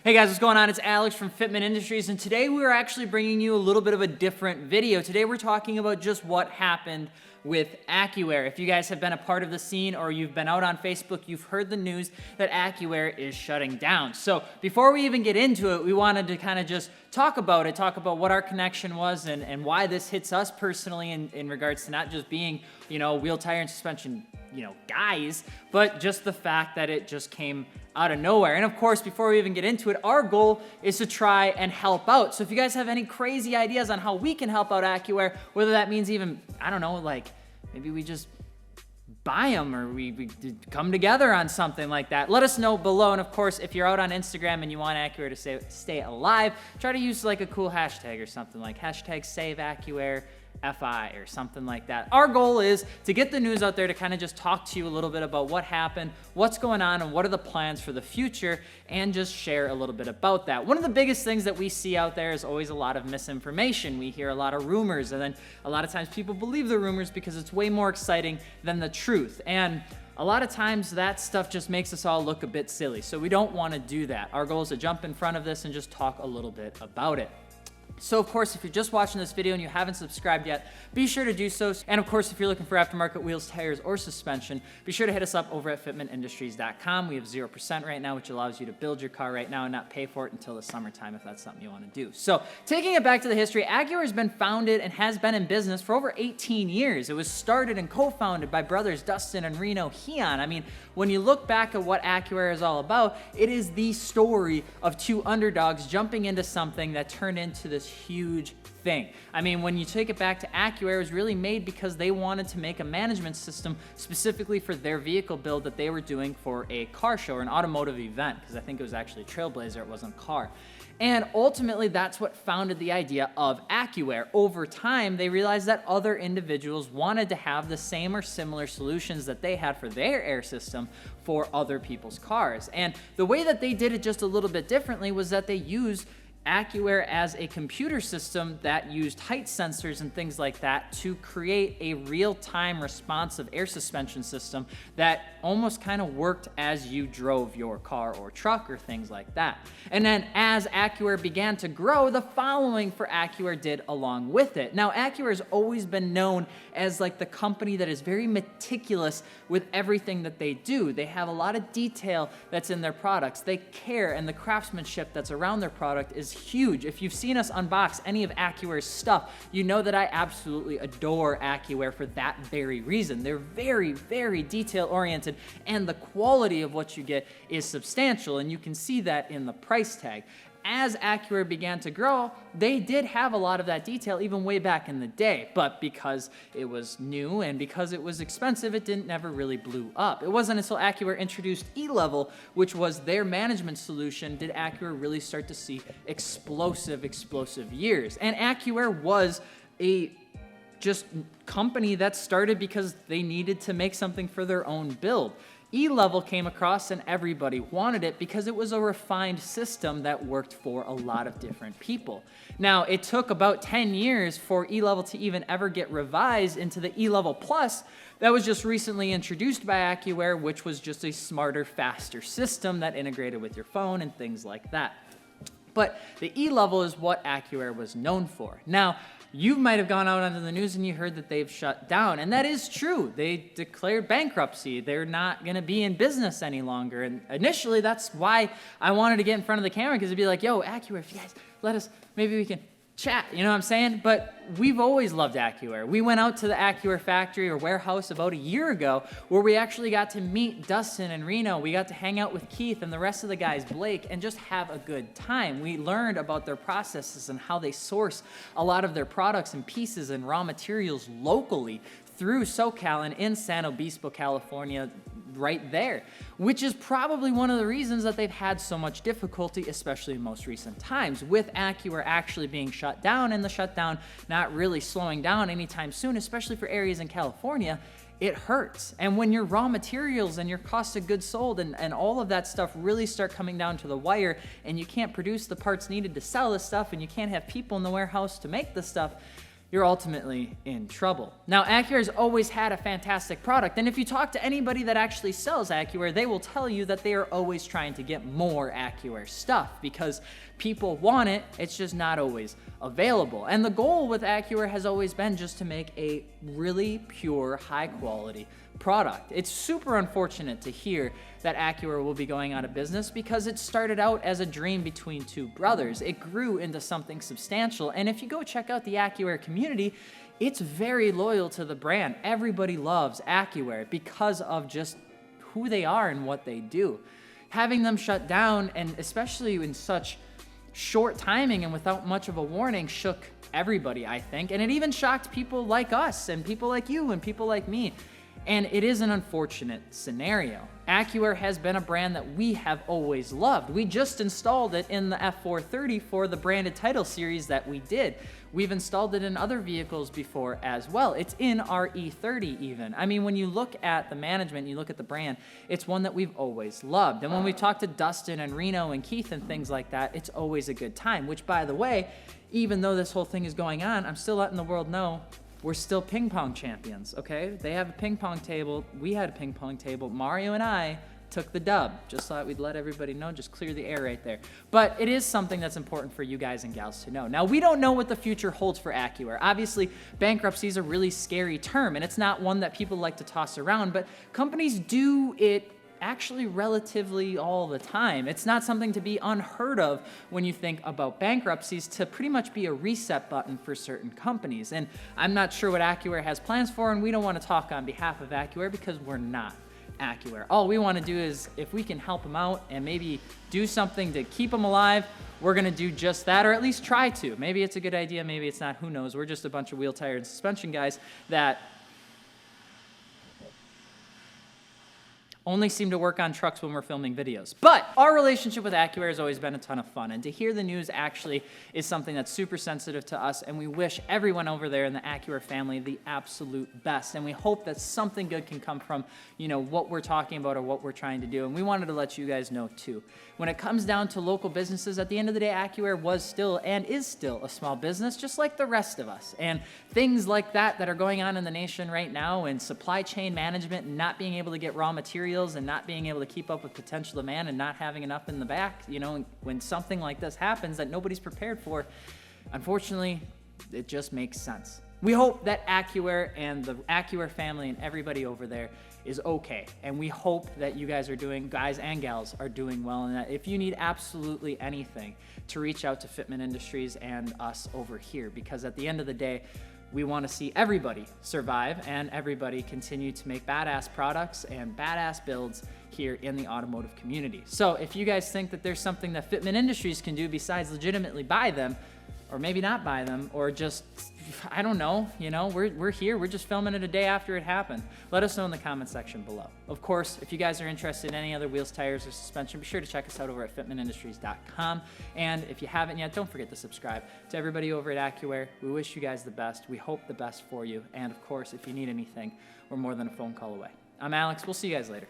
Hey guys, what's going on? It's Alex from Fitment Industries, and today we're actually bringing you a little bit of a different video. Today we're talking about just what happened with AccuAir. If you guys have been a part of the scene or you've been out on Facebook, you've heard the news that AccuAir is shutting down. So before we even get into it, we wanted to kind of just talk about what our connection was and why this hits us personally in regards to not just being, wheel, tire, and suspension, guys, but just the fact that it just came out of nowhere. And of course, before we even get into it, our goal is to try and help out. So if you guys have any crazy ideas on how we can help out AccuAir, whether that means even, maybe we just buy them or we come together on something like that, let us know below. And of course, if you're out on Instagram and you want AccuAir to stay alive, try to use like a cool hashtag or something like #SaveAccuAir FI or something like that. Our goal is to get the news out there to kind of just talk to you a little bit about what happened, what's going on, and what are the plans for the future, and just share a little bit about that. One of the biggest things that we see out there is always a lot of misinformation. We hear a lot of rumors, and then a lot of times people believe the rumors because it's way more exciting than the truth. And a lot of times that stuff just makes us all look a bit silly. So we don't want to do that. Our goal is to jump in front of this and just talk a little bit about it. So of course, if you're just watching this video and you haven't subscribed yet, be sure to do so. And of course, if you're looking for aftermarket wheels, tires, or suspension, be sure to hit us up over at fitmentindustries.com. We have 0% right now, which allows you to build your car right now and not pay for it until the summertime if that's something you want to do. So taking it back to the history, AccuAir has been founded and has been in business for over 18 years. It was started and co-founded by brothers Dustin and Reno Heon. I mean, when you look back at what AccuAir is all about, it is the story of two underdogs jumping into something that turned into this huge thing. I mean, when you take it back to AccuAir, it was really made because they wanted to make a management system specifically for their vehicle build that they were doing for a car show or an automotive event, because I think it was actually a Trailblazer, it wasn't a car. And ultimately, that's what founded the idea of AccuAir. Over time, they realized that other individuals wanted to have the same or similar solutions that they had for their air system for other people's cars. And the way that they did it just a little bit differently was that they used AccuAir as a computer system that used height sensors and things like that to create a real-time responsive air suspension system that almost kind of worked as you drove your car or truck or things like that. And then as AccuAir began to grow, the following for AccuAir did along with it. Now, AccuAir has always been known as like the company that is very meticulous with everything that they do. They have a lot of detail that's in their products. They care, and the craftsmanship that's around their product is huge. If you've seen us unbox any of AccuAir's stuff, you know that I absolutely adore AccuAir for that very reason. They're very, very detail-oriented, and the quality of what you get is substantial, and you can see that in the price tag. As AccuAir began to grow, they did have a lot of that detail even way back in the day, but because it was new and because it was expensive, it never really blew up. It wasn't until AccuAir introduced E-Level, which was their management solution, did AccuAir really start to see explosive years. And AccuAir was a just company that started because they needed to make something for their own build. E-Level came across and everybody wanted it because it was a refined system that worked for a lot of different people. Now, it took about 10 years for E-Level to even ever get revised into the E-Level Plus that was just recently introduced by AccuAir, which was just a smarter, faster system that integrated with your phone and things like that. But the E-Level is what AccuAir was known for. Now, you might have gone out onto the news and you heard that they've shut down, and that is true. They declared bankruptcy. They're not going to be in business any longer, and initially that's why I wanted to get in front of the camera, because it'd be like, yo, AccuAir, if you guys let us, maybe we can chat, you know what I'm saying? But we've always loved AccuAir. We went out to the AccuAir factory or warehouse about a year ago where we actually got to meet Dustin and Reno. We got to hang out with Keith and the rest of the guys, Blake, and just have a good time. We learned about their processes and how they source a lot of their products and pieces and raw materials locally through SoCal and in San Obispo, California, right there, which is probably one of the reasons that they've had so much difficulty, especially in most recent times, with AccuAir actually being shut down and the shutdown not really slowing down anytime soon, especially for areas in California. It hurts. And when your raw materials and your cost of goods sold and all of that stuff really start coming down to the wire, and you can't produce the parts needed to sell this stuff, and you can't have people in the warehouse to make this stuff, you're ultimately in trouble. Now, Accuair's always had a fantastic product, and if you talk to anybody that actually sells Accuair, they will tell you that they are always trying to get more Accuair stuff because people want it, it's just not always available. And the goal with Accuair has always been just to make a really pure, high quality product. It's super unfortunate to hear that Accuair will be going out of business because it started out as a dream between two brothers. It grew into something substantial, and if you go check out the Accuair community, it's very loyal to the brand. Everybody loves Accuair because of just who they are and what they do. Having them shut down, and especially in such short timing and without much of a warning, shook everybody, I think, and it even shocked people like us and people like you and people like me. And it is an unfortunate scenario. Accuair has been a brand that we have always loved. We just installed it in the F430 for the branded title series that we did. We've installed it in other vehicles before as well. It's in our E30 even. I mean, when you look at the management, you look at the brand, it's one that we've always loved. And when we talk to Dustin and Reno and Keith and things like that, it's always a good time, which by the way, even though this whole thing is going on, I'm still letting the world know we're still ping pong champions, okay? They have a ping pong table. We had a ping pong table. Mario and I took the dub. Just thought we'd let everybody know, just clear the air right there. But it is something that's important for you guys and gals to know. Now, we don't know what the future holds for Accuair. Obviously, bankruptcy is a really scary term, and it's not one that people like to toss around, but companies do it actually relatively all the time. It's not something to be unheard of when you think about bankruptcies to pretty much be a reset button for certain companies. And I'm not sure what Accuair has plans for, and we don't want to talk on behalf of Accuair because we're not Accuair. All we want to do is, if we can help them out and maybe do something to keep them alive, we're going to do just that, or at least try to. Maybe it's a good idea, maybe it's not, who knows. We're just a bunch of wheel, tire, and suspension guys that only seem to work on trucks when we're filming videos. But our relationship with Accuair has always been a ton of fun, and to hear the news actually is something that's super sensitive to us, and we wish everyone over there in the Accuair family the absolute best, and we hope that something good can come from, you know, what we're talking about or what we're trying to do, and we wanted to let you guys know too. When it comes down to local businesses, at the end of the day, Accuair was still and is still a small business, just like the rest of us, and things like that that are going on in the nation right now, and supply chain management and not being able to get raw materials and not being able to keep up with potential demand and not having enough in the back, you know, when something like this happens that nobody's prepared for, unfortunately, it just makes sense. We hope that Accuair and the Accuair family and everybody over there is okay. And we hope that you guys and gals are doing well, and that if you need absolutely anything, to reach out to Fitment Industries and us over here, because at the end of the day, we want to see everybody survive and everybody continue to make badass products and badass builds here in the automotive community. So if you guys think that there's something that Fitment Industries can do besides legitimately buy them, or maybe not buy them, or just, I don't know, you know, we're here, we're just filming it a day after it happened. Let us know in the comment section below. Of course, if you guys are interested in any other wheels, tires, or suspension, be sure to check us out over at fitmentindustries.com. And if you haven't yet, don't forget to subscribe. To everybody over at Accuair, we wish you guys the best. We hope the best for you. And of course, if you need anything, we're more than a phone call away. I'm Alex. We'll see you guys later.